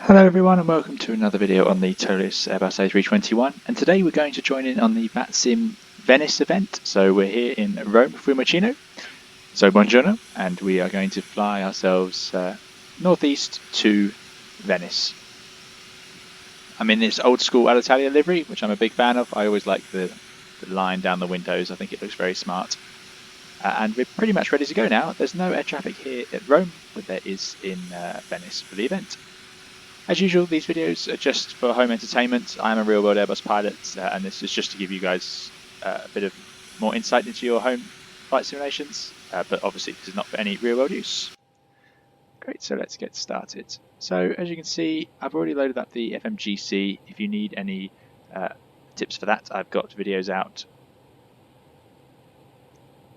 Hello everyone and welcome to another video on the ToLiss Airbus A321, and today we're going to join in on the VATSIM Venice event. So we're here in Rome, Fiumicino, so buongiorno, and we are going to fly ourselves northeast to Venice. I'm in this old school Alitalia livery, which I'm a big fan of. I always like the line down the windows. I think it looks very smart. And we're pretty much ready to go now. There's no air traffic here at Rome, but there is in Venice for the event. As usual, these videos are just for home entertainment. I'm a real-world Airbus pilot, and this is just to give you guys a bit of more insight into your home flight simulations, but obviously this is not for any real-world use. Great, so let's get started. So as you can see, I've already loaded up the FMGC. If you need any tips for that, I've got videos out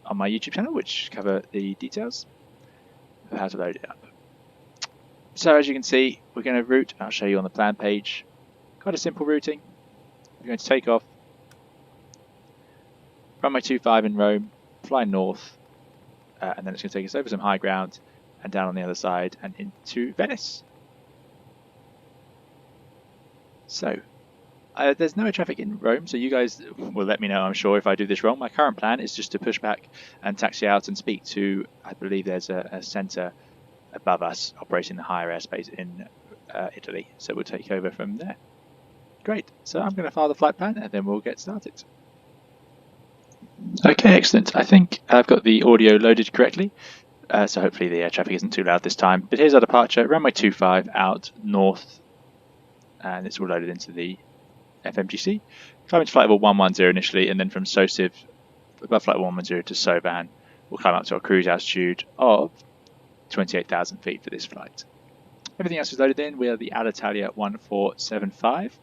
on my YouTube channel which cover the details of how to load it up. So as you can see, we're going to route. I'll show you on the plan page. Quite a simple routing. We're going to take off, runway 25 in Rome, fly north, and then it's going to take us over some high ground and down on the other side and into Venice. So there's no traffic in Rome, so you guys will let me know, I'm sure, if I do this wrong. My current plan is just to push back and taxi out and speak to, I believe there's a centre above us operating the higher airspace in Italy, so we'll take over from there. Great, so I'm going to file the flight plan and then we'll get started. Okay, excellent. I think I've got the audio loaded correctly, so hopefully the air traffic isn't too loud this time. But here's our departure, runway 25 out north, and it's all loaded into the FMGC. Climbing to flight level 110 initially, and then from SOSIV above flight 110 to Sovan, we'll climb up to our cruise altitude of 28,000 feet for this flight. Everything else is loaded in. We are the Alitalia 1475.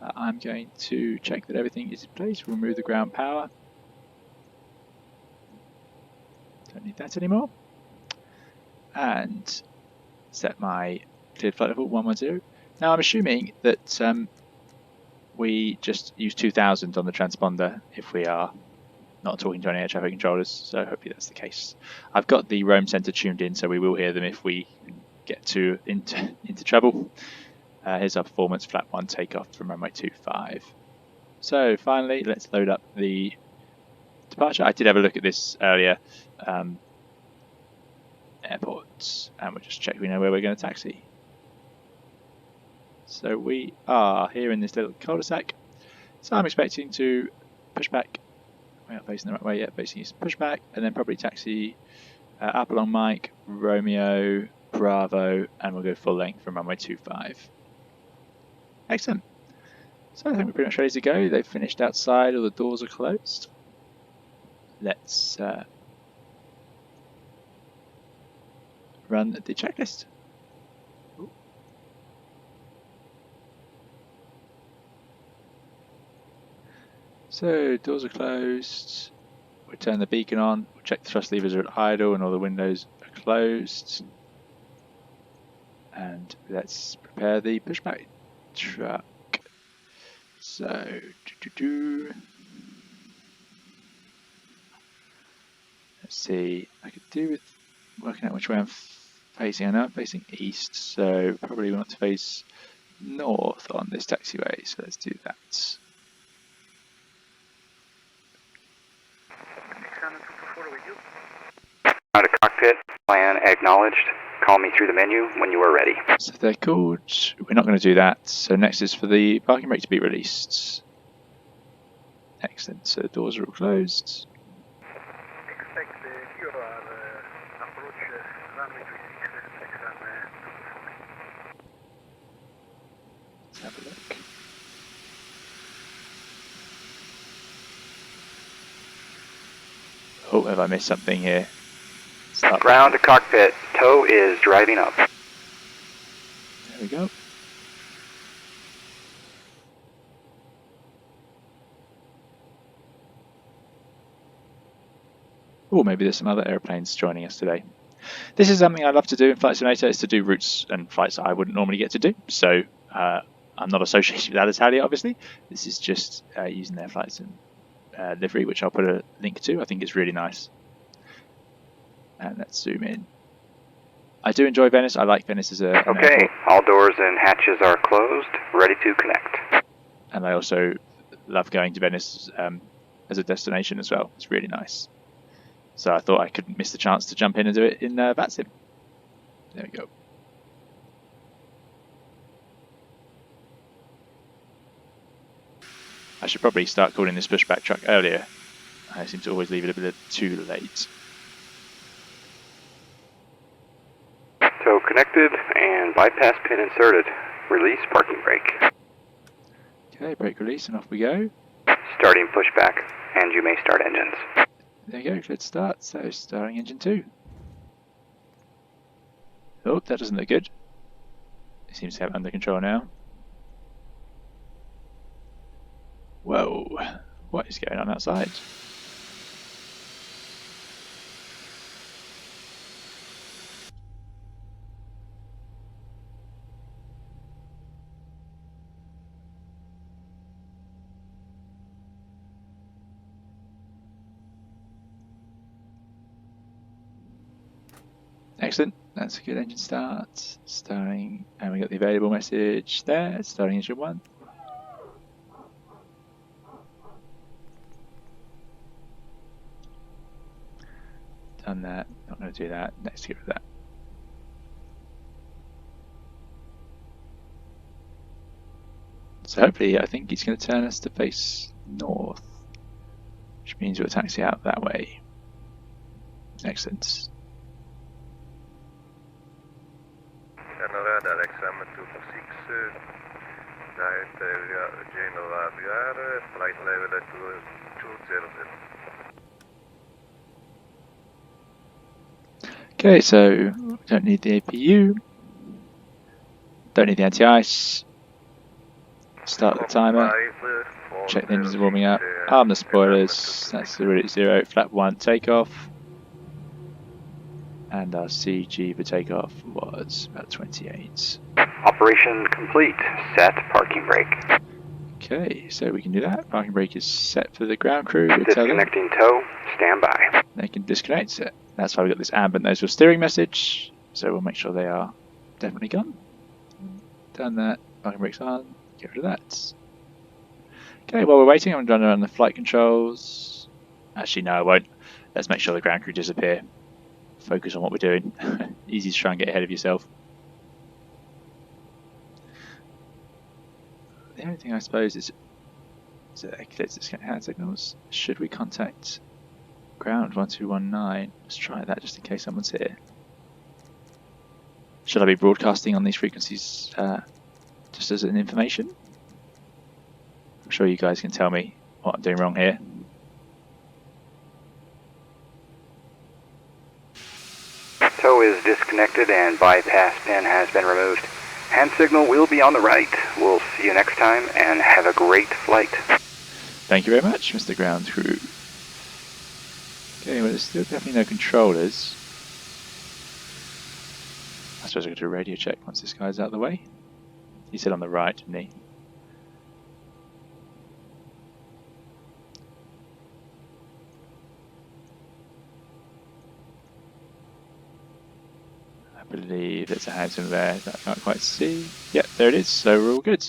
I'm going to check that everything is in place, remove the ground power. Don't need that anymore. And set my cleared flight level 110. Now I'm assuming that we just use 2000 on the transponder if we are not talking to any air traffic controllers, so hopefully that's the case. I've got the Rome Centre tuned in, so we will hear them if we get into trouble. Here's our performance, flat 1 takeoff from runway 25. So finally, let's load up the departure. I did have a look at this earlier. Airports, and we'll just check we know where we're going to taxi. So we are here in this little cul-de-sac. So I'm expecting to push back. We're not facing the right way yet, facing east, push back, and then probably taxi up along Mike, Romeo, Bravo, and we'll go full length from runway 25. Excellent. So I think we're pretty much ready to go. They've finished outside, all the doors are closed. Let's run the checklist. Ooh. So doors are closed. We'll turn the beacon on. We'll check the thrust levers are at idle and all the windows are closed. And let's prepare the pushback truck. So let's see. I could do with working out which way I'm facing. I know I'm facing east, so probably want to face north on this taxiway. So let's do that. Out of cockpit, plan acknowledged. Call me through the menu when you are ready. So they're called. We're not going to do that. So next is for the parking brake to be released. Excellent. So the doors are all closed. Expect the fuel approach runway 26, Let's have a look. Oh, have I missed something here? Ground to cockpit. Tow is driving up. There we go. Oh, maybe there's some other airplanes joining us today. This is something I love to do in Flight Simulator, is to do routes and flights that I wouldn't normally get to do. So I'm not associated with Alitalia, obviously. This is just using their flights and livery, which I'll put a link to. I think it's really nice. And let's zoom in. I do enjoy Venice. I like Venice as an Okay, airport. all doors and hatches are closed, ready to connect. And I also love going to Venice as a destination as well. It's really nice. So I thought I couldn't miss the chance to jump in and do it in VATSIM. There we go. I should probably start calling this pushback truck earlier. I seem to always leave it a bit too late. Tow connected and bypass pin inserted. Release parking brake. Okay, brake release and off we go. Starting pushback, and you may start engines. There you go, let's start. So starting engine 2. Oh, that doesn't look good. It seems to have it under control now. Whoa, what is going on outside? Excellent, that's a good engine start. Starting, and we got the available message there, starting engine 1. Done that, not going to do that, let's get rid of that. So hopefully, I think he's going to turn us to face north, which means we'll taxi out that way. Excellent. Radar XM 246, direct general RVR, flight level at 200. Okay, so we don't need the APU, don't need the anti-ice. Start the timer, check the engines are warming up, arm the spoilers, that's the route 0, flap 1 takeoff, and our CG for takeoff was about 28. Operation complete. Set parking brake. Okay, so we can do that. Parking brake is set for the ground crew. We'll tell them Disconnecting tow. Stand by. they can disconnect it. That's why we got this ambient noticeable steering message, so we'll make sure they are definitely gone. Done that, parking brake's on. Get rid of that. Okay, while we're waiting, I'm going to run the flight controls. Actually, no, I won't. Let's make sure the ground crew disappear. Focus on what we're doing. Easy to try and get ahead of yourself. The only thing I suppose is let's disconnect hand signals. Should we contact ground 1219? Let's try that just in case someone's here. Should I be broadcasting on these frequencies just as an information? I'm sure you guys can tell me what I'm doing wrong here. Tow is disconnected and bypass pin has been removed. Hand signal will be on the right. We'll see you next time and have a great flight. Thank you very much, Mr. Ground Crew. Okay, well, there's still definitely no controllers. I suppose I could do a radio check once this guy's out of the way. He said on the right, didn't he? I believe there's a handsome there that I can't quite see. Yep, there it is, so we're all good.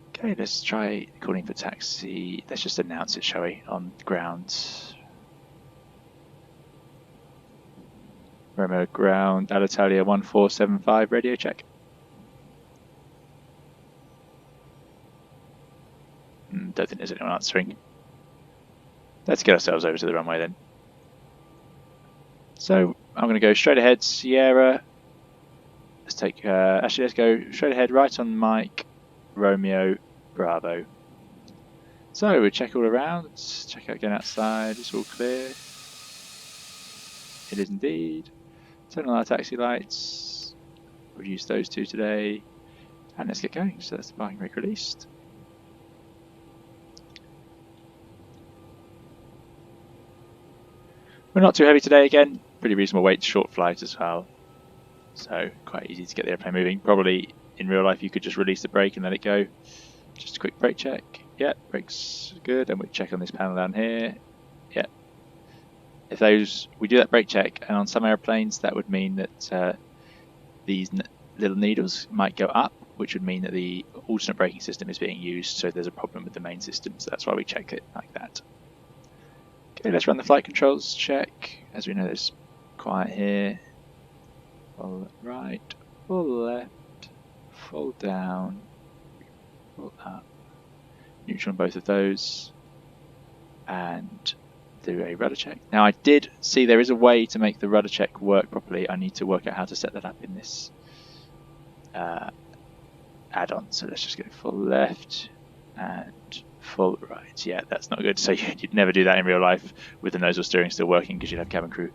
Okay, let's try calling for taxi. Let's just announce it, shall we, on ground. Romeo ground, Alitalia 1475, radio check. Don't think there's anyone answering. Let's get ourselves over to the runway then. So I'm going to go straight ahead, Sierra. Let's take, actually let's go straight ahead, right on Mike, Romeo, Bravo. So we check all around, check out again outside, it's all clear. It is indeed. Turn on our taxi lights, we'll use those two today, and let's get going. So that's the parking brake released. We're not too heavy today again, pretty reasonable weight, short flight as well. So quite easy to get the airplane moving. Probably in real life you could just release the brake and let it go. Just a quick brake check. Yep, brake's good, and we check on this panel down here. Yep. if we do that brake check, and on some airplanes that would mean that these little needles might go up, which would mean that the alternate braking system is being used, so there's a problem with the main system, so that's why we check it like that. Okay, let's run the flight controls check. As we know, there's quiet here. Full right, full left, full down, full up. Neutral on both of those, and do a rudder check. Now I did see there is a way to make the rudder check work properly. I need to work out how to set that up in this add-on. So let's just go full left and full right. Yeah, that's not good. So you'd never do that in real life with the nose wheel steering still working, because you'd have cabin crew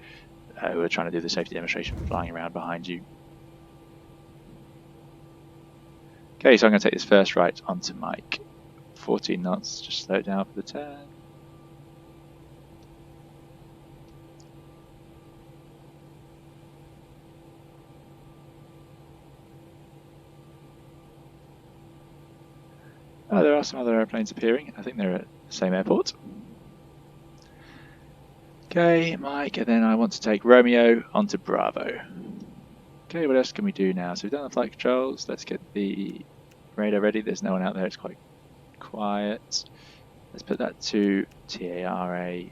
who are trying to do the safety demonstration flying around behind you. Okay, so I'm going to take this first right onto Mike. 14 knots, just slow down for the turn. Oh, there are some other airplanes appearing. I think they're at the same airport. Okay, Mike, and then I want to take Romeo onto Bravo. Okay, what else can we do now? So we've done the flight controls. Let's get the radar ready. There's no one out there. It's quite quiet. Let's put that to TARA.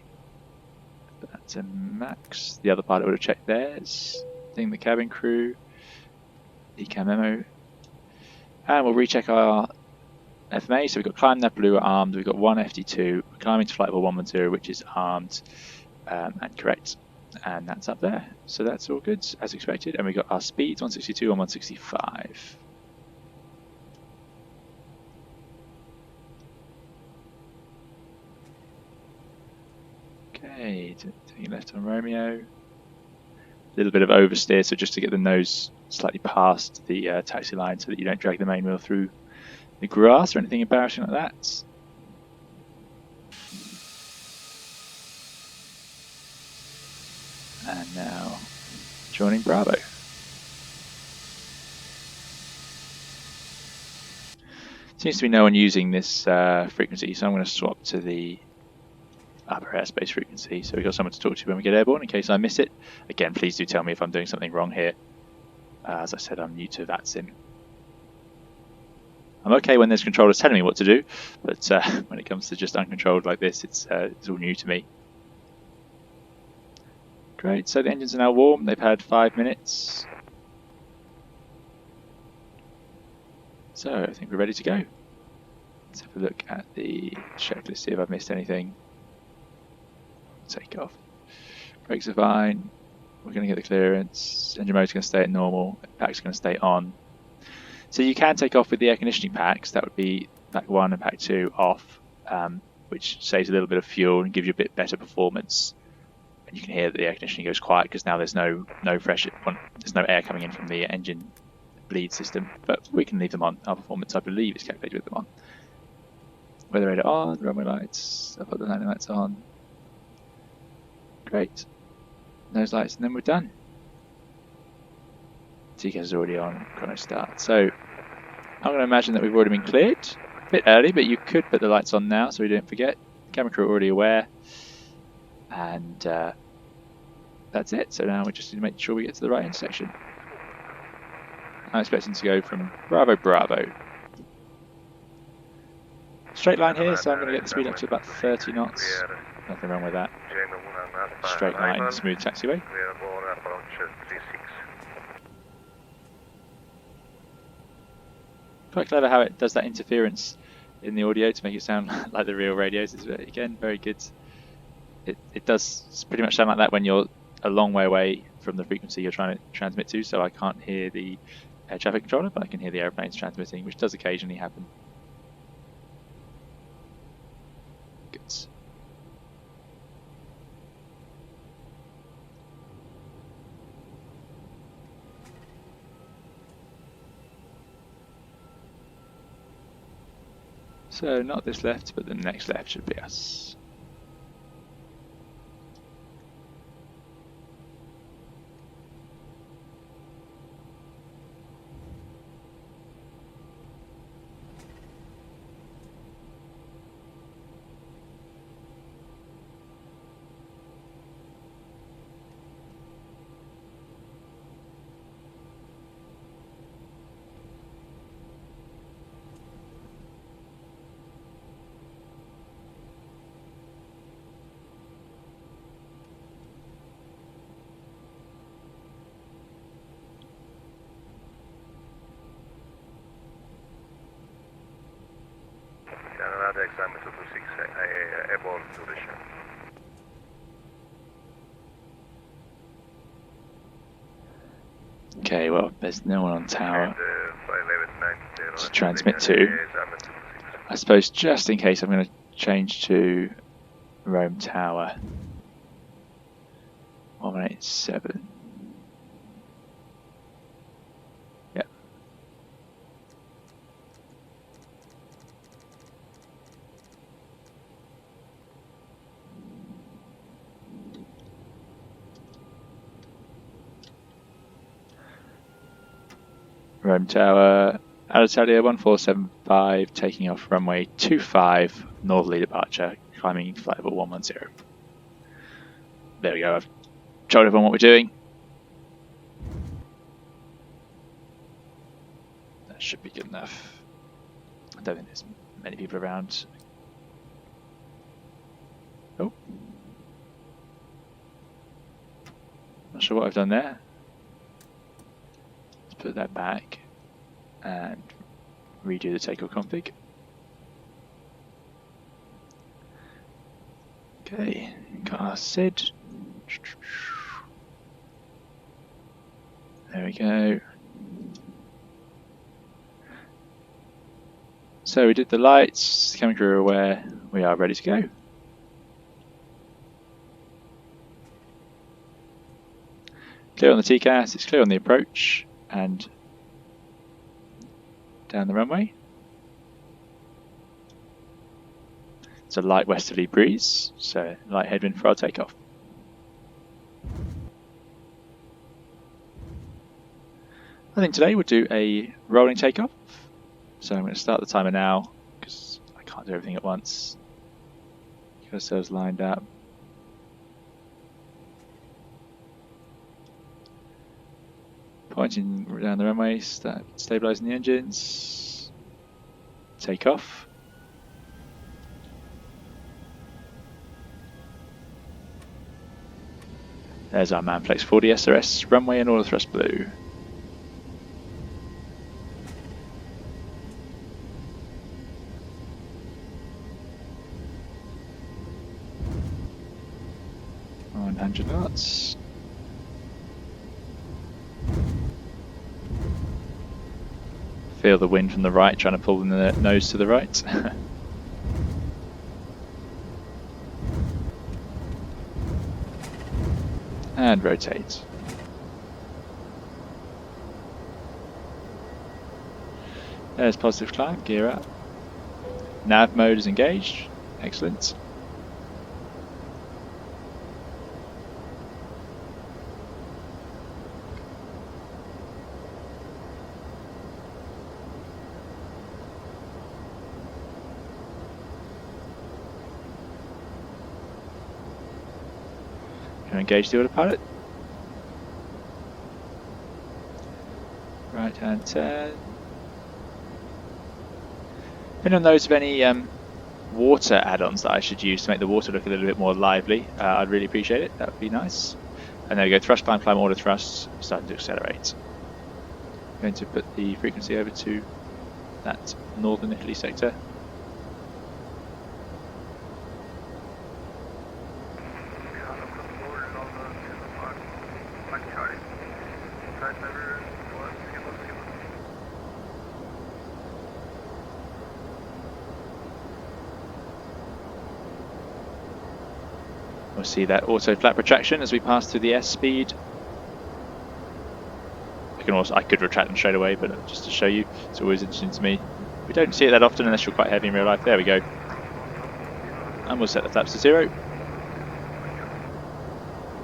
Put that to max. The other pilot would have checked theirs. Thing the cabin crew. ECAM memo. And we'll recheck our FMA. So we've got climb that blue armed. We've got one FD2. We're climbing to flight level 110, which is armed and correct. And that's up there. So that's all good as expected. And we got our speeds 162 and 165. Okay, taking left on Romeo. A little bit of oversteer, so just to get the nose slightly past the taxi line so that you don't drag the main wheel through the grass or anything embarrassing like that. And now joining Bravo. Seems to be no one using this frequency, so I'm going to swap to the upper airspace frequency, so we've got someone to talk to when we get airborne in case I miss it. Again, please do tell me if I'm doing something wrong here. As I said, I'm new to VATSIM. I'm okay when there's controllers telling me what to do, but when it comes to just uncontrolled like this, it's all new to me. Great, so the engines are now warm. They've had 5 minutes. So I think we're ready to go. Let's have a look at the checklist, see if I've missed anything. Takeoff. Brakes are fine. We're going to get the clearance. Engine mode's going to stay at normal. Pack's going to stay on. So you can take off with the air conditioning packs. That would be pack 1 and pack 2 off, which saves a little bit of fuel and gives you a bit better performance. And you can hear that the air conditioning goes quiet because now there's no fresh, there's no air coming in from the engine bleed system. But we can leave them on. Our performance, I believe, is calculated with them on. Weather radar on, runway lights. I'll put the landing lights on. Great. Nose lights, and then we're done. TCAS is already on. Chrono start. So I'm going to imagine that we've already been cleared. A bit early, but you could put the lights on now so we don't forget. Camera crew are already aware. And that's it. So now we just need to make sure we get to the right intersection. I'm expecting to go from Bravo, Bravo. Straight line here, so I'm going to get the speed up to about 30 knots. Nothing wrong with that. Straight line, smooth taxiway. Quite clever how it does that interference in the audio to make it sound like the real radios. It's, again, very good. It does pretty much sound like that when you're a long way away from the frequency you're trying to transmit to, so I can't hear the air traffic controller, but I can hear the airplanes transmitting, which does occasionally happen. Good. So not this left, but the next left should be us. Delta XM 226 aboard to the ship. Okay, well, there's no one on tower And 51190 to transmit to. I suppose just in case I'm going to change to Rome Tower. 187. Yep. Rome Tower, Alitalia 1475, taking off runway 25, northerly departure, climbing flight level 110. There we go, I've told everyone what we're doing. That should be good enough. I don't think there's many people around. Oh. Not sure what I've done there. Let's put that back and redo the takeoff config. Okay, car SID. There we go. So we did the lights, cabin crew are aware, we are ready to go. Clear on the TCAS, it's clear on the approach and down the runway. It's a light westerly breeze, so light headwind for our takeoff. I think today we'll do a rolling takeoff. So I'm going to start the timer now because I can't do everything at once. Get ourselves lined up. Pointing down the runway, start stabilising the engines. Take off. There's our Manflex 40 SRS, runway and auto thrust blue. On 100 knots. Feel the wind from the right, trying to pull the nose to the right. And rotate. There's positive climb, gear up. Nav mode is engaged, excellent. Engage the autopilot. Right hand turn. If anyone knows of any water add-ons that I should use to make the water look a little bit more lively, I'd really appreciate it. That would be nice. And there we go, thrust, climb, auto thrust, starting to accelerate. I'm going to put the frequency over to that northern Italy sector. We'll see that auto flap retraction as we pass through the S speed. I could retract them straight away, but just to show you, it's always interesting to me. We don't see it that often unless you're quite heavy in real life. There we go. And we'll set the flaps to 0.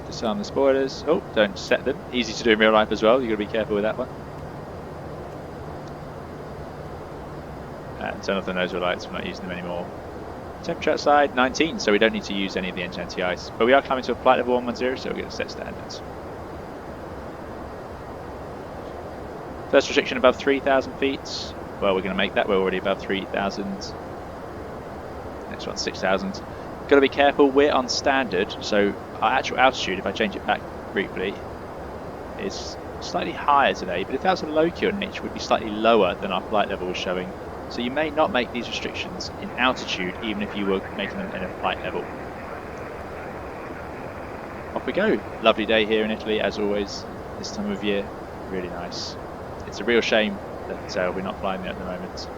Disarm the spoilers. Oh, don't set them. Easy to do in real life as well. You've got to be careful with that one. And turn off the nose wheel lights. We're not using them anymore. Temperature outside 19, so we don't need to use any of the engine anti-ice. But we are climbing to a flight level 110, so we're going to set standards. First restriction above 3,000 feet. Well, we're going to make that. We're already above 3,000. Next one, 6,000. Got to be careful. We're on standard, so our actual altitude, if I change it back briefly, is slightly higher today. But if that was a low QNH, it would be slightly lower than our flight level was showing So you may not make these restrictions in altitude even if you were making them in a flight level. Off we go. Lovely day here in Italy as always this time of year. Really nice. It's a real shame that we're not flying there at the moment.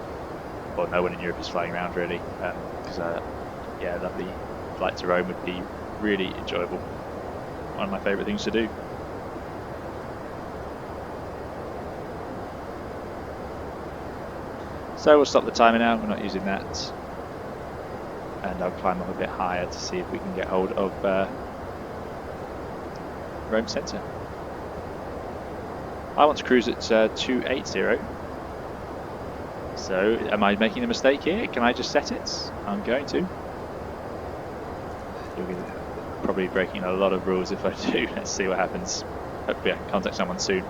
Well, no one in Europe is flying around really, because yeah, a lovely flight to Rome would be really enjoyable. One of my favourite things to do. So we'll stop the timer now, we're not using that. And I'll climb up a bit higher to see if we can get hold of Rome Centre. I want to cruise at 280. So, am I making a mistake here? Can I just set it? I'm going to. You're probably breaking a lot of rules if I do. Let's see what happens. Hopefully I can contact someone soon.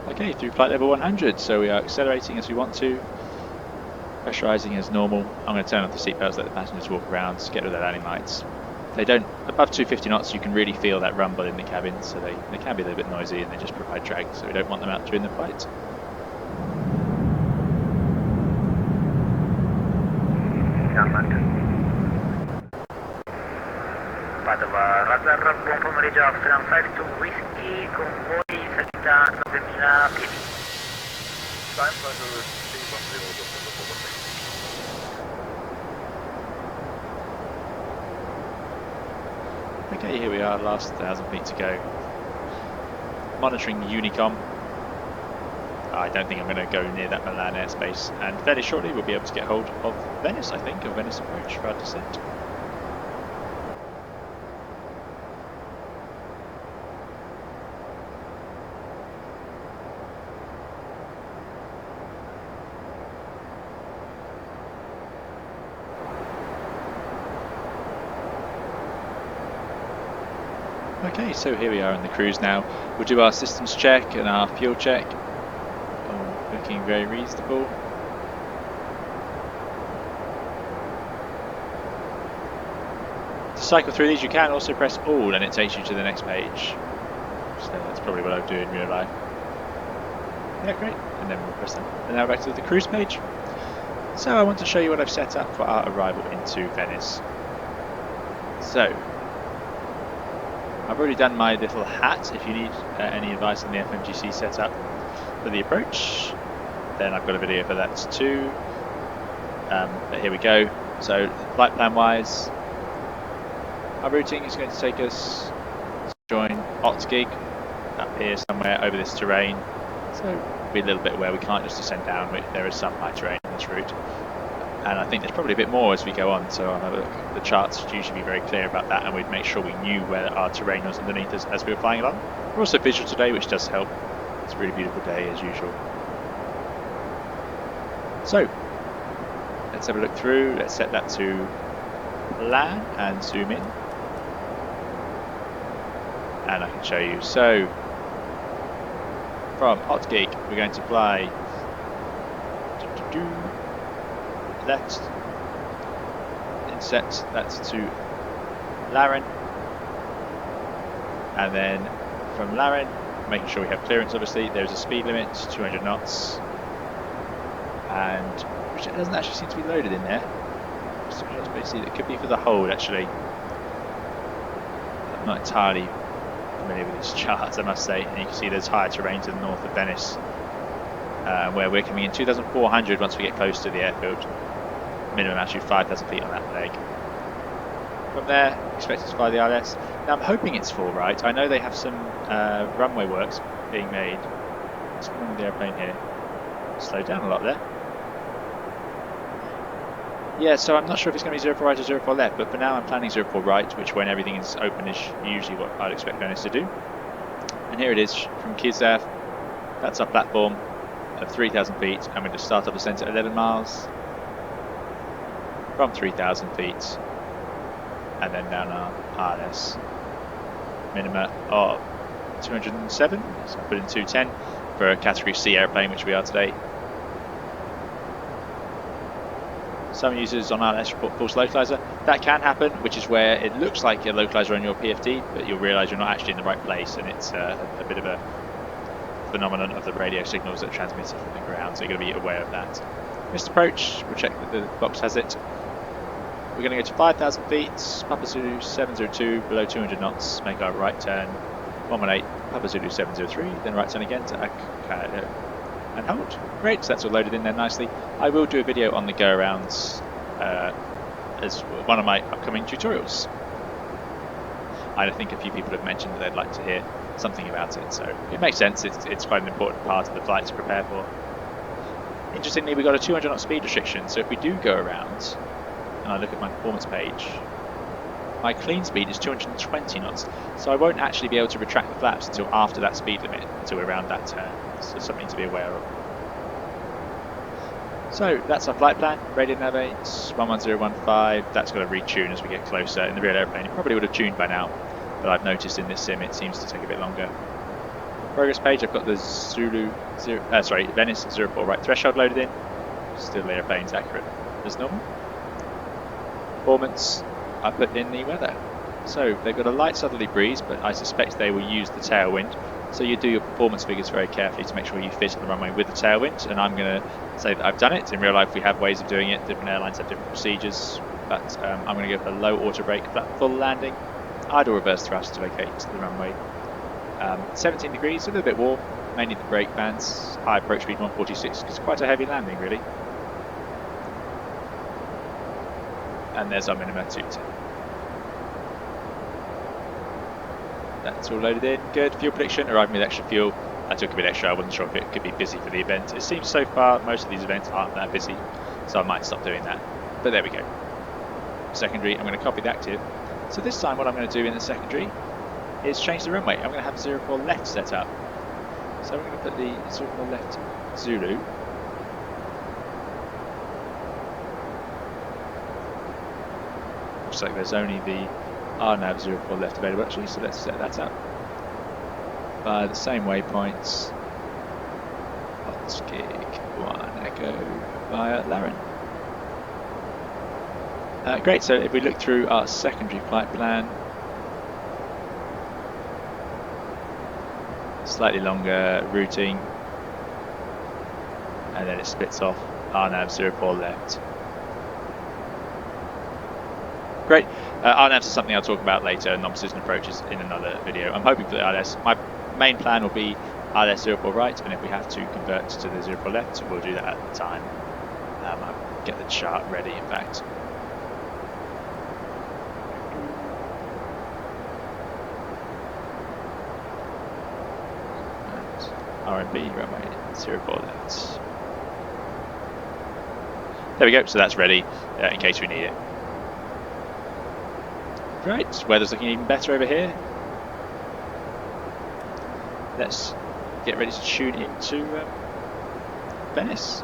Okay, through flight level 100, so we are accelerating as we want to, pressurising as normal. I'm going to turn off the seatbelts, let the passengers walk around, get rid of their landing lights. They don't, above 250 knots you can really feel that rumble in the cabin, so they can be a little bit noisy and they just provide drag, so we don't want them out during the flight. Padova, Razar, buon pomeriggio, Amsterdam 52 Whiskey, con voi salita 9000 piedi. Okay, here we are, last 1,000 feet to go. Monitoring the Unicom. I don't think I'm going to go near that Milan airspace, and fairly shortly we'll be able to get hold of Venice, I think, or Venice approach for our descent. Okay, so here we are on the cruise now. We'll do our systems check and our fuel check. Oh, looking very reasonable. To cycle through these you can also press all and it takes you to the next page. So that's probably what I would do in real life. Yeah, great. And then we'll press that. And now back to the cruise page. So I want to show you what I've set up for our arrival into Venice. So, I've already done my little hat. If you need any advice on the FMGC setup for the approach, then I've got a video for that too. But here we go. So flight plan wise, our routing is going to take us to join Otgig up here somewhere over this terrain. So we'll be a little bit where we can't just descend down. There is some high terrain in this route. And I think there's probably a bit more as we go on, so I'll have a look. The charts should usually be very clear about that, and we'd make sure we knew where our terrain was underneath us as we were flying along. We're also visual today, which does help. It's a really beautiful day as usual. So, let's have a look through. Let's set that to plan and zoom in. And I can show you. So, from Otgig, we're going to fly left, inset that to Laren, and then from Laren, making sure we have clearance obviously. There's a speed limit, 200 knots, and which doesn't actually seem to be loaded in there. It could be for the hold actually. I'm not entirely familiar with these charts, I must say, and you can see there's higher terrain to the north of Venice, where we're coming in 2,400 once we get close to the airfield. Minimum altitude 5,000 feet on that leg. From there, expected to fly the ILS. Now I'm hoping it's full right. I know they have some runway works being made. What's going on with the airplane here? Slowed down a lot there. Yeah, so I'm not sure if it's going to be 04 right or 04 left, but for now I'm planning 04 right, which when everything is open is usually what I'd expect Venice to do. And here it is from Kislev. That's our platform of 3,000 feet, and we're going to start our descent at 11 miles. From 3,000 feet, and then down our ILS minima of 207, so I put in 210 for a category C airplane, which we are today. Some users on ILS report false localizer. That can happen, which is where it looks like a localizer on your PFD, but you'll realise you're not actually in the right place, and it's a bit of a phenomenon of the radio signals that are transmitted from the ground, so you're going to be aware of that. Missed approach, we'll check that the box has it. We're going to go to 5,000 feet, Papa Zulu 702, below 200 knots, make our right turn, 118, Papa Zulu 703, then right turn again to and hold. Great, so that's all loaded in there nicely. I will do a video on the go-arounds as one of my upcoming tutorials. I think a few people have mentioned that they'd like to hear something about it, so it makes sense. It's quite an important part of the flight to prepare for. Interestingly, we've got a 200 knot speed restriction, so if we do go around, and I look at my performance page, my clean speed is 220 knots, so I won't actually be able to retract the flaps until after that speed limit, until we're around that turn. So something to be aware of. So that's our flight plan. Radio navigate 11015. That's got to retune as we get closer. In the real airplane, it probably would have tuned by now, but I've noticed in this sim it seems to take a bit longer. Progress page, I've got the Venice 04 right threshold loaded in. Still the airplane's accurate as normal. Performance, I put in the weather. So they've got a light southerly breeze, but I suspect they will use the tailwind. So you do your performance figures very carefully to make sure you fit on the runway with the tailwind, and I'm going to say that I've done it. In real life we have ways of doing it, different airlines have different procedures, but I'm going to go for low auto brake, flat full landing, idle reverse thrust to locate the runway. 17 degrees, a little bit warm, mainly the brake bands, high approach speed 146, because it's quite a heavy landing really. And there's our minima 210. That's all loaded in. Good. Fuel prediction, arriving with extra fuel. I took a bit extra, I wasn't sure if it could be busy for the event. It seems so far most of these events aren't that busy, so I might stop doing that. But there we go. Secondary, I'm going to copy the active. So this time what I'm going to do in the secondary is change the runway. I'm going to have 04 left set up. So I'm going to put the 04 left Zulu. Looks like there's only the RNAV 04 left available actually, so let's set that up by the same waypoints. Gig 1 Echo via Laren. Great, so if we look through our secondary flight plan, slightly longer routing, and then it splits off RNAV 04 left. Great. RNAVs is something I'll talk about later, non-precision approaches in another video. I'm hoping for the ILS. My main plan will be ILS 04 right, and if we have to convert to the 04 left, we'll do that at the time. I'll get the chart ready, in fact. RMB runway 04 left. There we go, so that's ready in case we need it. Right, weather's looking even better over here. Let's get ready to tune into Venice.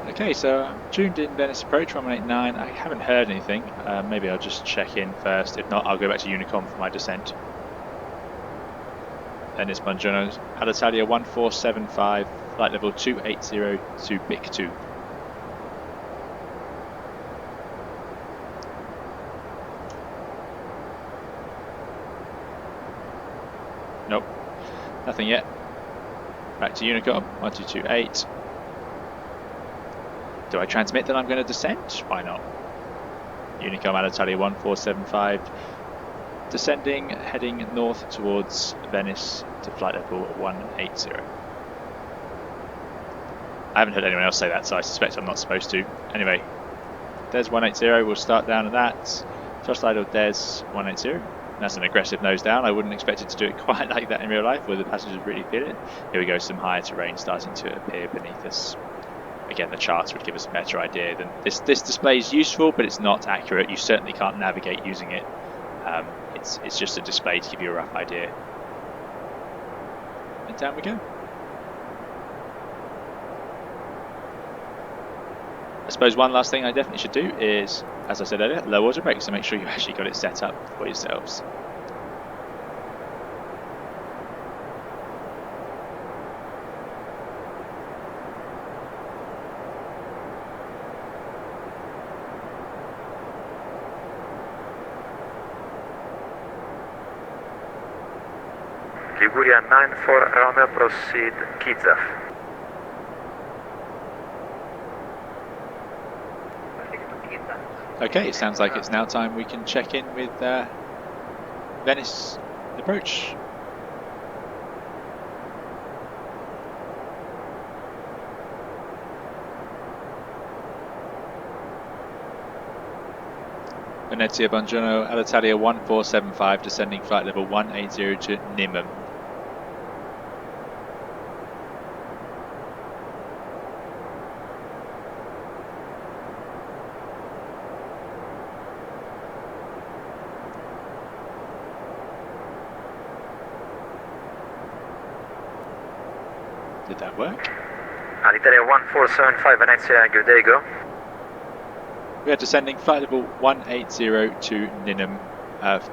Okay, so I'm tuned in Venice approach 189. I haven't heard anything. Maybe I'll just check in first. If not, I'll go back to Unicom for my descent. Venice Buongiorno, Alitalia 1475, flight level 280 to BIC 2. Nope, nothing yet. Back to Unicom, 1228. Do I transmit that I'm going to descend? Why not? Unicom Alitalia 1475, descending, heading north towards Venice to flight level 180. I haven't heard anyone else say that, so I suspect I'm not supposed to. Anyway, Des 180, we'll start down at that. Thrust idle Des 180. That's an aggressive nose down. I wouldn't expect it to do it quite like that in real life, where the passengers really feel it. Here we go, some higher terrain starting to appear beneath us. Again, the charts would give us a better idea than this. This display is useful, but it's not accurate. You certainly can't navigate using it. It's just a display to give you a rough idea. And down we go. I suppose one last thing I definitely should do is, as I said earlier, low auto brake, so make sure you actually got it set up for yourselves. Liguria 94 Romeo, proceed Kiev. Okay, it sounds like it's now time we can check in with Venice approach. Venezia, buongiorno, Alitalia 1475, descending flight level 180 to Nimem. Did that work? Alitalia 1475 Venezia, good day, go. We are descending flight level 180 to Ninum,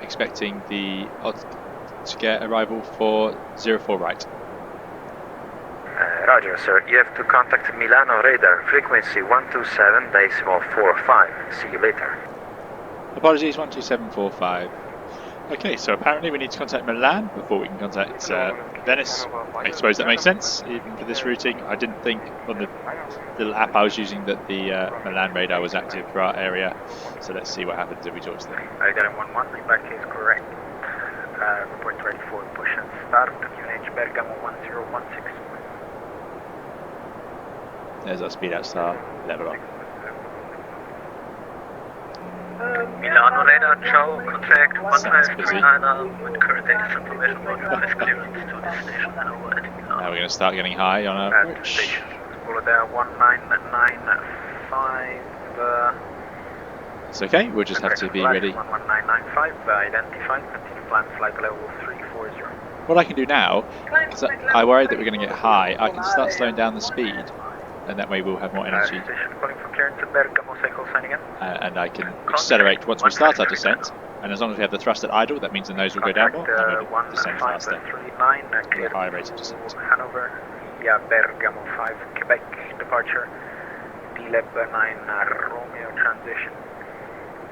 expecting the Otsker arrival for 04 right. Roger, sir. You have to contact Milano radar, frequency 127.45. See you later. Apologies, 12745. Okay, so apparently we need to contact Milan before we can contact Venice. I suppose that makes sense, even for this routing. I didn't think on the little app I was using that the Milan radar was active for our area. So let's see what happens if we talk to them. I got a 1-1, feedback is correct. Report ready for push and start. UNH Bergamo 1016. There's our speed out star, level up. Milano radar, ciao, contact Sounds busy. 1539 with current data information about device clearance to destination now at Milano. Now we're going to start getting high on our At approach. station. Follow there 1995. It's okay, we'll just have to be ready. 11995, identified, continue climb flight level 340. What I can do now, because I worry that we're going to get high, I can start slowing down the speed, and that way we'll have more energy. Station calling for clearance at Bergamo, cycle signing in. And I can accelerate once we start our descent, and as long as we have the thrust at idle, that means the nose will go down more, and we'll descend faster. 159, clear Higher rate of descent. Hanover, via Bergamo 5, Quebec, departure, D-Lab 9, Romeo transition,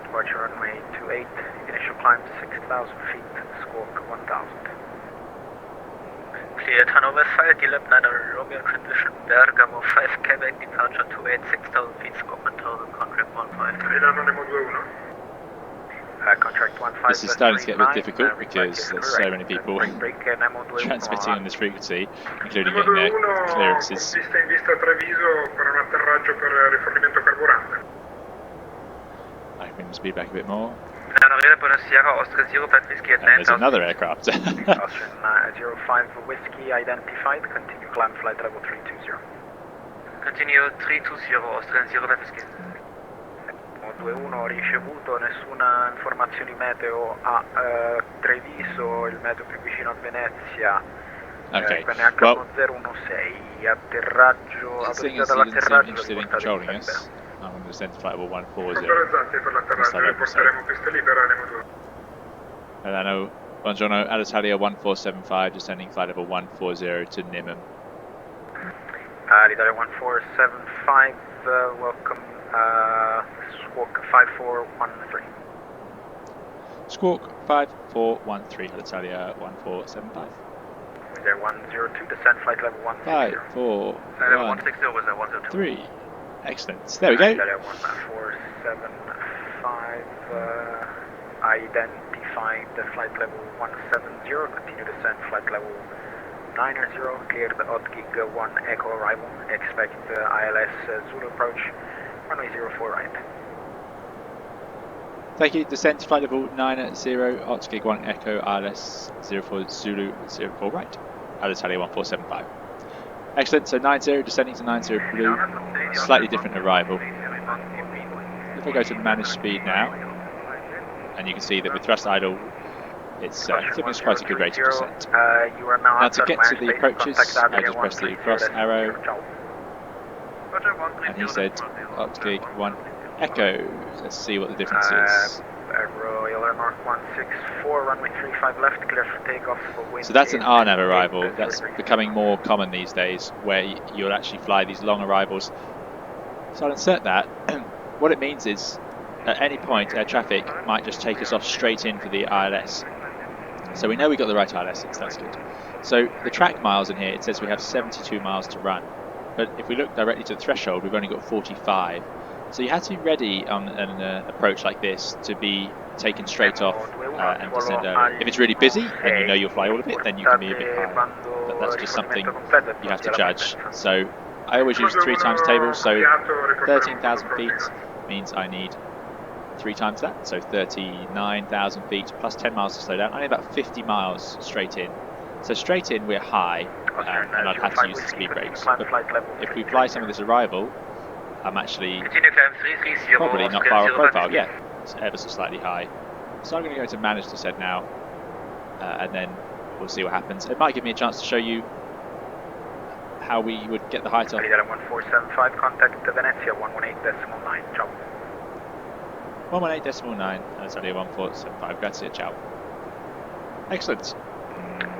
departure runway 28, initial climb 6,000 feet, squawk 1,000. Cleared Hanover 5, D-Lab 9, Romeo transition, Bergamo 5, Quebec, departure 28, 6,000 feet, squawk 1,000, contract 153. Contract 153. This is starting to get a bit difficult because there's so many people transmitting on this frequency, including getting their clearances. I can speed back a bit more. And there's another aircraft. Austrian 05 Whiskey identified, continue climb flight level 320. Continue 320, Austrian 05 Whiskey. 21 ricevuto, nessuna informazione meteo a Treviso, il meteo più vicino a Venezia. Okay, PNH well, 016, atterraggio, seeing autorizzato as he didn't seem all'atterraggio, interested in riportate controlling in us, I'm going to descend to flight level 140. Autorizzati per l'atterraggio, riporteremo pista libera, Nemo 2. Milano, buongiorno, Alitalia 1475, descending flight level 140 to Nimem. Alitalia 1475, welcome, squawk 5413. Squawk 5413, Alitalia 1475. There 102, descend flight level 160. 5, 4, 160 was at 102. 3. Excellent. There we go. Alitalia 1475, identified the flight level 170, continue descend flight level 90, cleared Otgig 1 Echo arrival, expect ILS Zulu approach, runway 04 right. Thank you. Descent to flight level 90, Otgig 1 Echo, ILS 04 Zulu 04 right. Alitalia 1475. Excellent. So 90, descending to 90 blue, slightly different arrival. If I go to manage speed now, and you can see that with thrust idle, it's giving us quite a good rate of descent. You are now Now to get to the approaches, I just press the cross arrow, and he said Otgig 1 Echo. Let's see what the difference is. Royal Air Mark 164, runway 35 left, clear for takeoff for wind. So that's an RNAV arrival. That's becoming more common these days, where you'll actually fly these long arrivals. So I'll insert that. What it means is, at any point, air traffic might just take us off straight in for the ILS. So we know we got the right ILS, that's good. So the track miles in here, it says we have 72 miles to run. But if we look directly to the threshold, we've only got 45. So you have to be ready on an approach like this to be taken straight off and descend early. If it's really busy and you know you'll fly all of it, then you can be a bit higher. But that's just something you have to judge. So I always use 3 times tables, so 13,000 feet means I need 3 times that, so 39,000 feet plus 10 miles to slow down. I need about 50 miles straight in. So straight in we're high, and I'd have to use the speed brakes. But if we fly some of this arrival, I'm actually probably not far off profile. Yeah, it's ever so slightly high. So I'm going to go to manage descent now, and then we'll see what happens. It might give me a chance to show you how we would get the height up. 1475, contact Venezia 118.9, ciao. 118.9, that's only 1475, grazie, ciao. Excellent.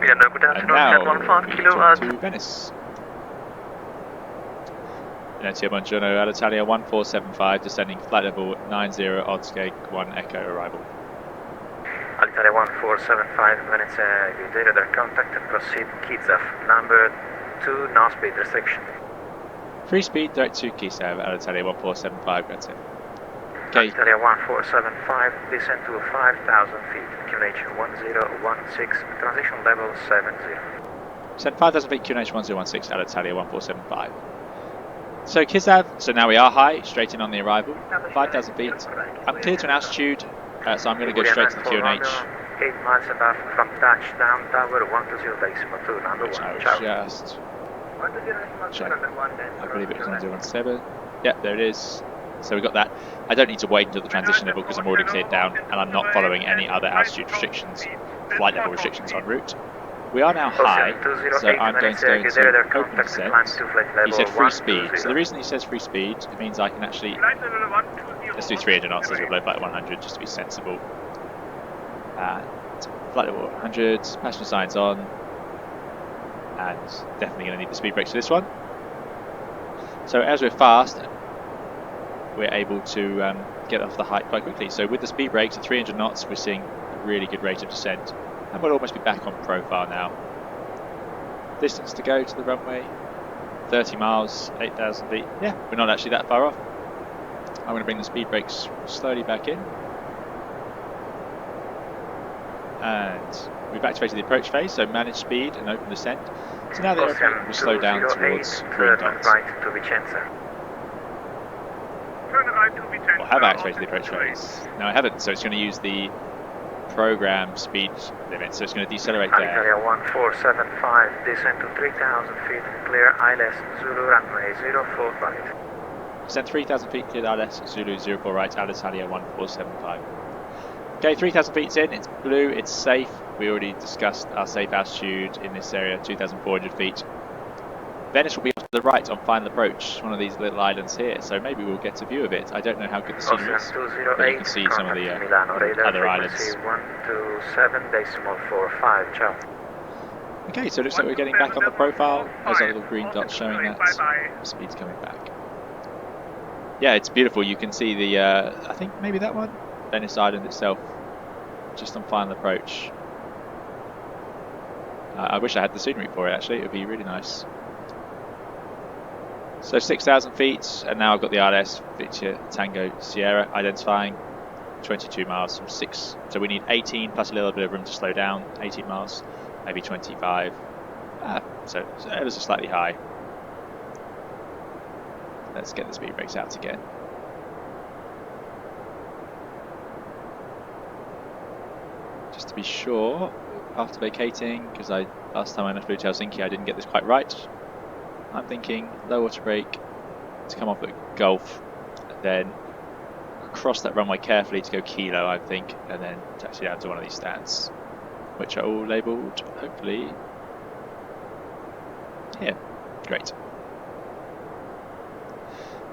And now we return to Venice. Venezia, buongiorno, Alitalia 1475, descending flight level 90, odds gate 1 echo arrival. Alitalia 1475, Venezia, good radar contact, proceed Kiev, number 2, no speed restriction. Free speed, direct to Kiev, Alitalia 1475, grazie. Okay. Alitalia 1475, descend to 5,000 feet, QNH 1016, transition level 70. Descend 5,000 feet, QNH 1016, Alitalia 1475. So Kislev, so now we are high, straight in on the arrival, 5,000 feet. I'm clear to an altitude, so I'm going to go straight to the QNH. 8 miles above from touchdown, tower 120.2, number 1, ciao. Just check. I believe it was 1017. Yeah, there it is. So we got that. I don't need to wait until the transition level because I'm already cleared down and I'm not following any other altitude restrictions, flight level restrictions en route. We are now high, so I'm going to go into open descent. He said free speed, so the reason he says free speed, it means I can actually, let's do 300 knots as we blow flight 100 just to be sensible. Flight level 100, passenger signs on, and definitely going to need the speed brakes for this one. So as we're fast, we're able to get off the height quite quickly. So with the speed brakes at 300 knots, we're seeing a really good rate of descent. And we'll almost be back on profile now. Distance to go to the runway, 30 miles, 8,000 feet. Yeah, we're not actually that far off. I'm going to bring the speed brakes slowly back in. And we've activated the approach phase, so manage speed and open descent. So now the airplane will slow down towards green dots. Or have I activated the approach phase? No, I haven't, so it's going to use the program speed limit, so it's going to decelerate there. Area 1475, descend to 3,000 feet, clear ILS Zulu runway 04 right. Descend 3,000 feet, clear ILS Zulu 04 right, Alitalia 1475. Okay, 3,000 feet in, it's blue, it's safe. We already discussed our safe altitude in this area, 2,400 feet. Venice will be off to the right on final approach, one of these little islands here, so maybe we'll get a view of it. I don't know how good the scenery is, but you can see some of the other islands. 127.45, ciao. Okay, so it looks like we're getting back on the profile. There's a little green dot showing that the speed's coming back. Yeah, it's beautiful. You can see the, I think maybe that one, Venice Island itself, just on final approach. I wish I had the scenery for it actually, it would be really nice. So 6,000 feet, and now I've got the ILS Victor Tango Sierra identifying 22 miles from 6. So we need 18 plus a little bit of room to slow down, 18 miles, maybe 25. So it was slightly high. Let's get the speed brakes out again. Just to be sure, after vacating, because last time I flew to Helsinki I didn't get this quite right. I'm thinking low water brake to come off at Gulf, and then across that runway carefully to go Kilo, I think, and then taxi down to one of these stands, which are all labelled, hopefully, here. Great.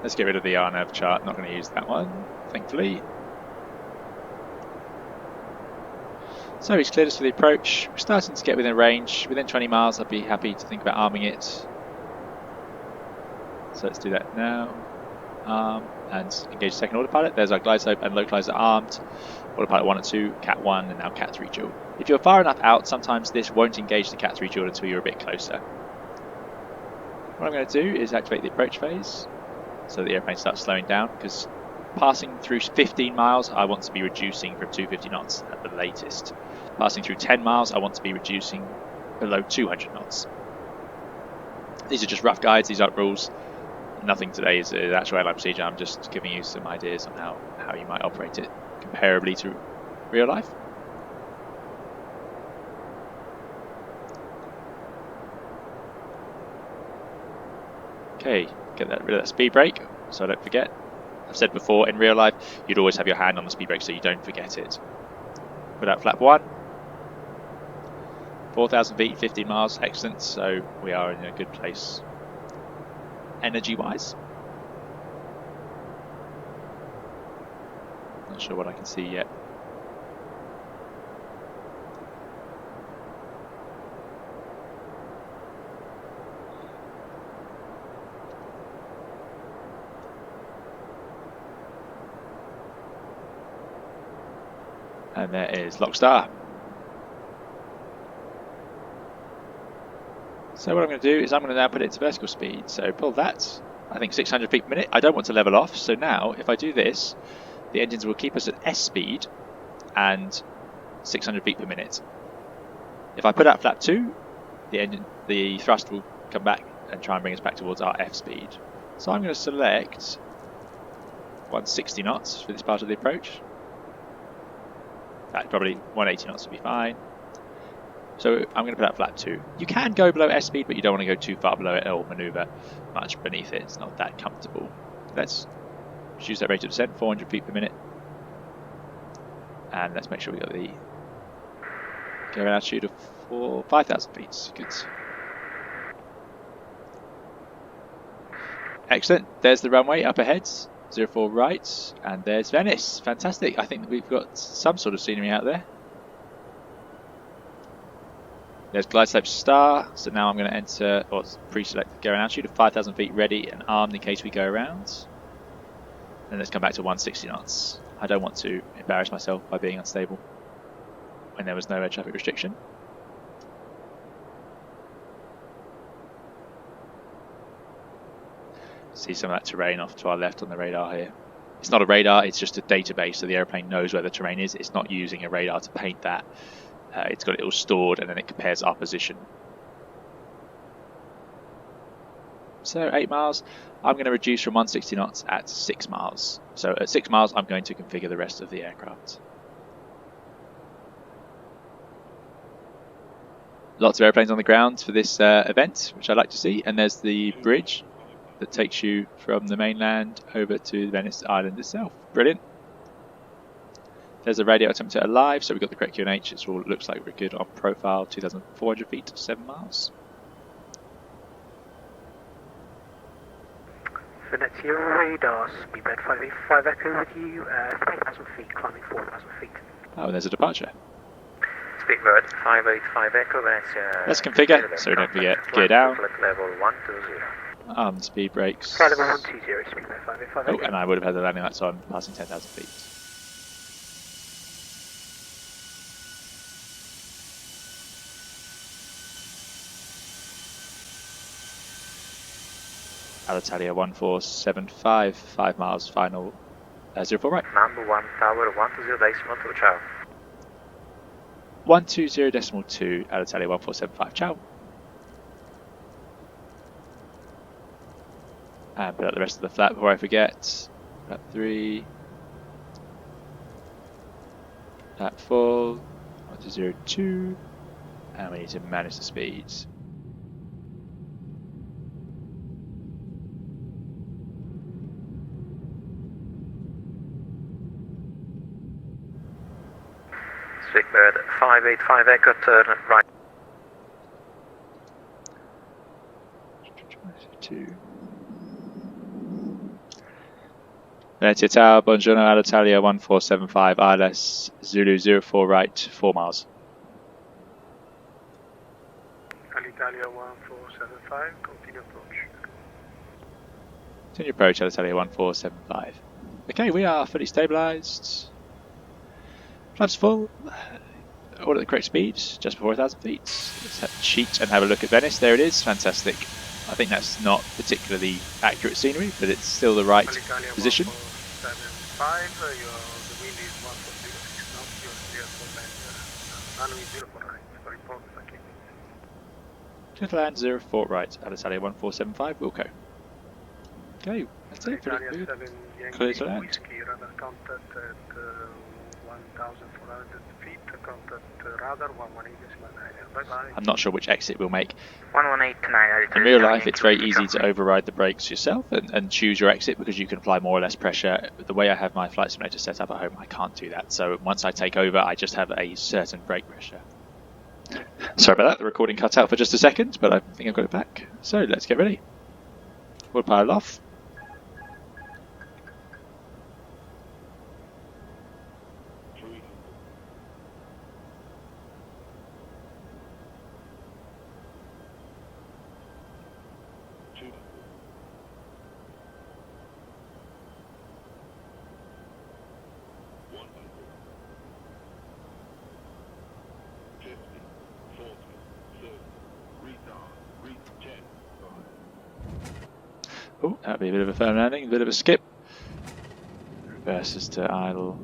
Let's get rid of the RNAV chart, not going to use that one, thankfully. So he's cleared us for the approach. We're starting to get within range. Within 20 miles, I'd be happy to think about arming it. So let's do that now. And engage second autopilot. There's our glide slope and localizer armed. Autopilot 1 and 2, Cat 1, and now Cat 3 dual. If you're far enough out, sometimes this won't engage the Cat 3 dual until you're a bit closer. What I'm going to do is activate the approach phase so that the airplane starts slowing down, because passing through 15 miles I want to be reducing from 250 knots at the latest. Passing through 10 miles I want to be reducing below 200 knots. These are just rough guides, these aren't rules. Nothing today is actual airline procedure. I'm just giving you some ideas on how you might operate it comparably to real life. Okay, get rid of that speed brake so I don't forget. I've said before, in real life you'd always have your hand on the speed brake so you don't forget it. Put out flap 1. 4,000 feet, 15 miles, excellent. So we are in a good place energy wise. Not sure what I can see yet. And there is Lockstar. So what I'm going to do is I'm going to now put it into vertical speed. So pull that, I think 600 feet per minute. I don't want to level off, so now if I do this, the engines will keep us at S speed and 600 feet per minute. If I put out flap 2, the thrust will come back and try and bring us back towards our F speed. So I'm going to select 160 knots for this part of the approach. In fact, probably 180 knots would be fine. So I'm going to put out flap 2. You can go below S speed, but you don't want to go too far below it or manoeuvre much beneath it. It's not that comfortable. Let's choose that rate of descent, 400 feet per minute. And let's make sure we got the go altitude of 5,000 feet. Good. Excellent. There's the runway up ahead. 04 right. And there's Venice. Fantastic. I think that we've got some sort of scenery out there. There's glide slope star, so now I'm going to enter, or pre-select the going altitude of 5,000 feet ready and armed in case we go around. And let's come back to 160 knots. I don't want to embarrass myself by being unstable when there was no air traffic restriction. See some of that terrain off to our left on the radar here. It's not a radar, it's just a database, so the airplane knows where the terrain is. It's not using a radar to paint that. It's got it all stored and then it compares our position. So 8 miles, I'm going to reduce from 160 knots at 6 miles. So at 6 miles I'm going to configure the rest of the aircraft. Lots of airplanes on the ground for this event, which I like to see, and there's the bridge that takes you from the mainland over to Venice Island itself. Brilliant. There's a radio altimeter alive, so we've got the correct QNH. It all looks like we're good on profile, 2,400 feet, 7 miles. Venezia radar, speedbed 585 Echo with you, 3,000 feet, climbing 4,000 feet. Oh, and there's a departure. Speedbird 585 Echo, Venezia. Let's configure, so we don't forget gear down. Level 120. Speed brakes. Level 120, speedbird 585 Echo. Oh, and I would have had the landing lights on, passing 10,000 feet. Alitalia 1475, 5 miles, final 04 right. Number 1, tower 120.2, ciao. 120.2, Alitalia 1475, ciao. And put out the rest of the flap before I forget. Flap 3. Flap full. 120.2. And we need to manage the speeds. Speedbird 585 Echo, turn right. 2. Venezia Tower, Buongiorno, Alitalia 1475, ILS, Zulu 04 right, 4 miles. Alitalia 1475, continue approach. Continue approach, Alitalia 1475. Okay, we are fully stabilised. Flaps full. All at the correct speed, just before 1,000 feet. Let's cheat and have a look at Venice. There it is, fantastic. I think that's not particularly accurate scenery, but it's still the right position. 147.5, the wind is 1.06 knots, you're clear for land, runway 04 right, for report, okay. Clear to land 04 right, Alitalia 1475, Wilco. Okay, that's it, pretty Italia good. 7 Clear Yankee to land. Whiskey, radar contact at 1,400 feet, contact radar 118.9, bye-bye. I'm not sure which exit we'll make. 118.9. In real life, it's very easy to override the brakes yourself and choose your exit because you can apply more or less pressure. The way I have my flight simulator set up at home, I can't do that. So once I take over, I just have a certain brake pressure. Sorry about that, the recording cut out for just a second, but I think I've got it back. So let's get ready. We'll pile off. Oh, that'd be a bit of a firm landing, a bit of a skip. Reverses to idle.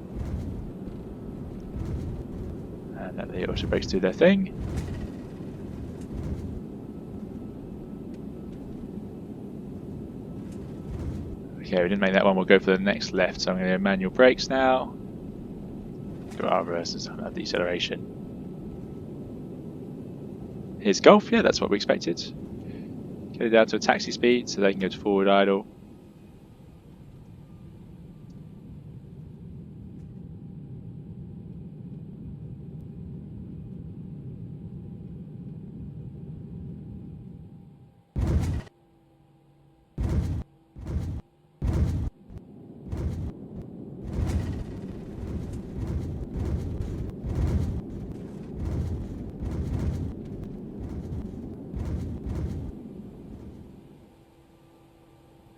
And let the auto brakes do their thing. Okay, we didn't make that one, we'll go for the next left. So I'm going to go manual brakes now. Got our reverses on our deceleration. Here's Golf, yeah, that's what we expected. Get it down to a taxi speed so they can go to forward idle.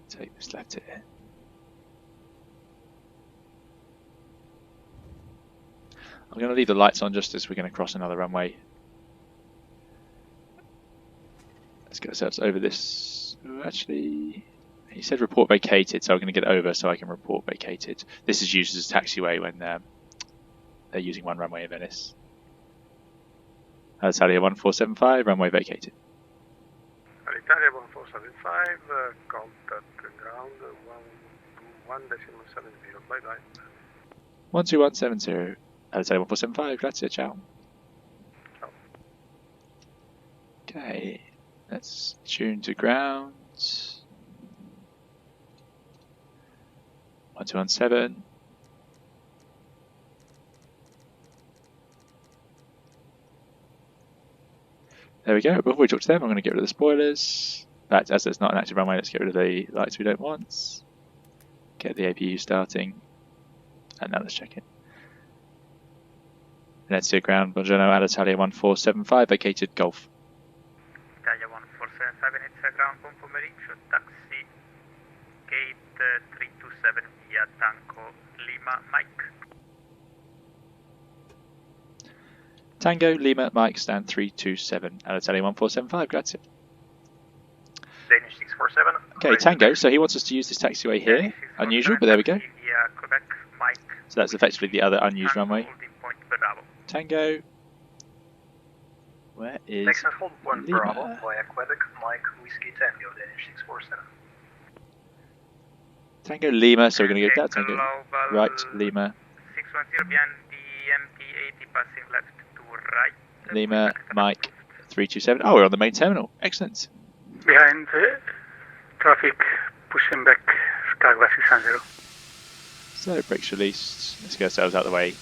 Take this left here. I'm going to leave the lights on just as we're going to cross another runway. Let's get ourselves over this. Actually, he said report vacated, so I'm going to get over so I can report vacated. This is used as a taxiway when they're using one runway in Venice. Alitalia 1475, runway vacated. Alitalia 1475, contact ground 121.70, bye-bye. 12170, Alitalia 1475, grazie, ciao. Ciao. Okay, let's tune to ground. 1217. There we go. Before we talk to them, I'm going to get rid of the spoilers. In fact, as there's not an active runway, let's get rid of the lights we don't want. Get the APU starting. And now let's check in. Let's see ground. Buongiorno, Alitalia 1475, vacated Golf. Italia 1475, Venezia ground, buon pomeriggio, taxi, gate 327 via Tango, Lima, Mike. Tango, Lima, Mike, stand 327, Alitalia 1475, grazie. Danish 647. Okay, Tango, so he wants us to use this taxiway here. Unusual, but there we go. Via Quebec, Mike. So that's effectively the other unused runway. Holding point Bravo. Tango. Where is Texas hold point Bravo Lima? via Quebec, Mike, Whiskey Tango, Danish 647. Tango, Lima, so we're going to go down Okay, Tango. global Right, Lima. 610 behind the MT-80 passing left to right. Lima, Mike, 327. Oh, we're on the main terminal. Excellent. Behind traffic, pushing back, Chicago 600. So, brakes released. Let's get ourselves out of the way.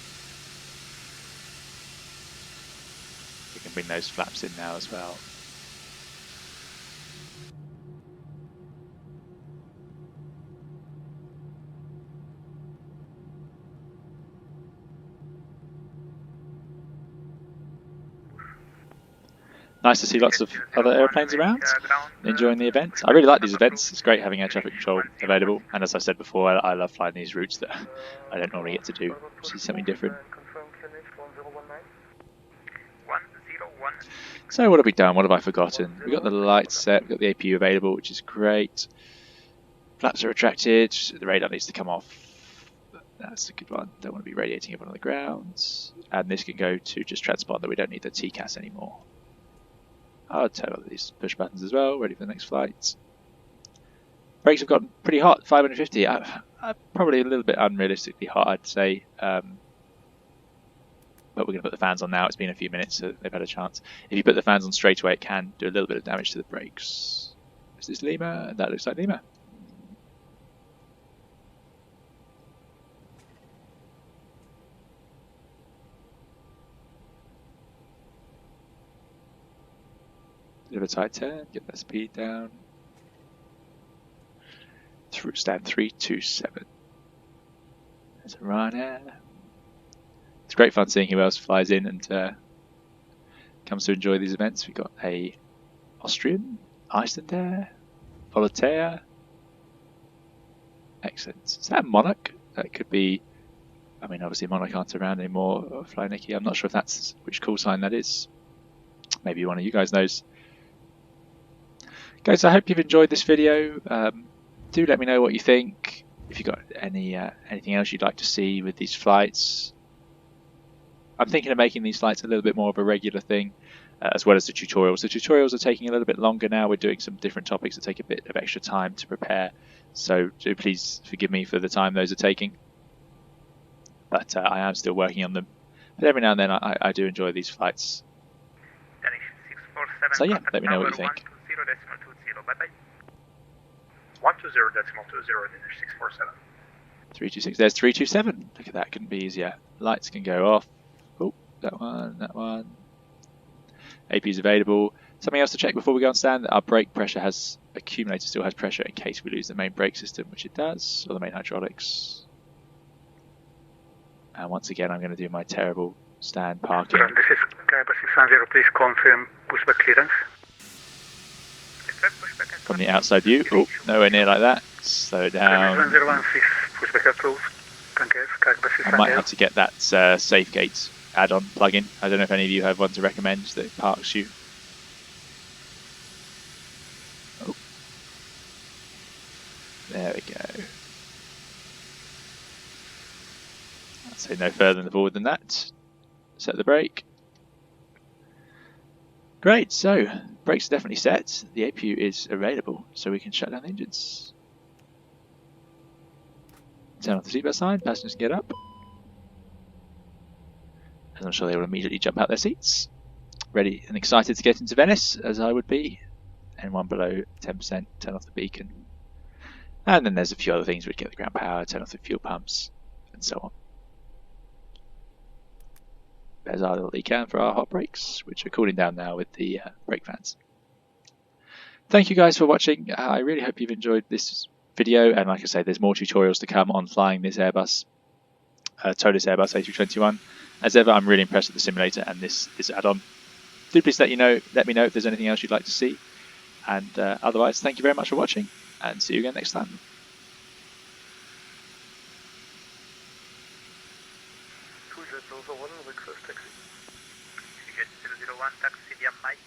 We can bring those flaps in now as well. Nice to see lots of other airplanes around, enjoying the event. I really like these events. It's great having air traffic control available. And as I said before, I love flying these routes that I don't normally get to do. See something different. Confirm So what have we done? What have I forgotten? We've got the lights set, we've got the APU available, which is great. Flaps are retracted, the radar needs to come off. That's a good one. Don't want to be radiating up on the ground. And this can go to just transponder. We don't need the TCAS anymore. I'll turn on these push buttons as well, ready for the next flight. Brakes have gotten pretty hot, 550. Probably a little bit unrealistically hot, I'd say. But we're going to put the fans on now. It's been a few minutes, so they've had a chance. If you put the fans on straight away, it can do a little bit of damage to the brakes. Is this Lima? That looks like Lima. Bit of a tight turn, get that speed down. Stand 327. There's a Ryanair. It's great fun seeing who else flies in and comes to enjoy these events. We've got a Austrian, Icelandair, Volatea. Excellent. Is that a Monarch? That could be. I mean, obviously Monarch aren't around anymore. Or Fly Nikki. I'm not sure if that's which call sign that is. Maybe one of you guys knows. Guys, I hope you've enjoyed this video. Do let me know what you think. If you've got anything else you'd like to see with these flights. I'm thinking of making these flights a little bit more of a regular thing, as well as the tutorials. The tutorials are taking a little bit longer now. We're doing some different topics that take a bit of extra time to prepare. So do please forgive me for the time those are taking. But I am still working on them. But every now and then I do enjoy these flights. So yeah, let me know what you think. 120.20, Danish 647. 326, there's 327. Look at that, couldn't be easier. Lights can go off. Oh, that one. AP's available. Something else to check before we go on stand, our brake pressure accumulator still has pressure in case we lose the main brake system, which it does, or the main hydraulics. And once again, I'm going to do my terrible stand parking. This is Airbus 610, please confirm pushback clearance. From the outside view. Oh, nowhere near like that. Slow it down. I might have to get that SafeGate add-on plug-in. I don't know if any of you have one to recommend that parks you. Oh. There we go. I'd say no further forward than that. Set the brake. Great, so brakes are definitely set. The APU is available, so we can shut down the engines. Turn off the seatbelt sign, passengers get up. And I'm sure they will immediately jump out their seats. Ready and excited to get into Venice, as I would be. And one below 10%, turn off the beacon. And then there's a few other things. We'd get the ground power, turn off the fuel pumps, and so on. There's our little ECAN for our hot brakes, which are cooling down now with the brake fans. Thank you guys for watching. I really hope you've enjoyed this video, and like I say, there's more tutorials to come on flying this Airbus, ToLiss Airbus A321. As ever, I'm really impressed with the simulator and this add-on. Do please let me know if there's anything else you'd like to see. And otherwise, thank you very much for watching, and see you again next time. Request taxi. You get 001 taxi via Mike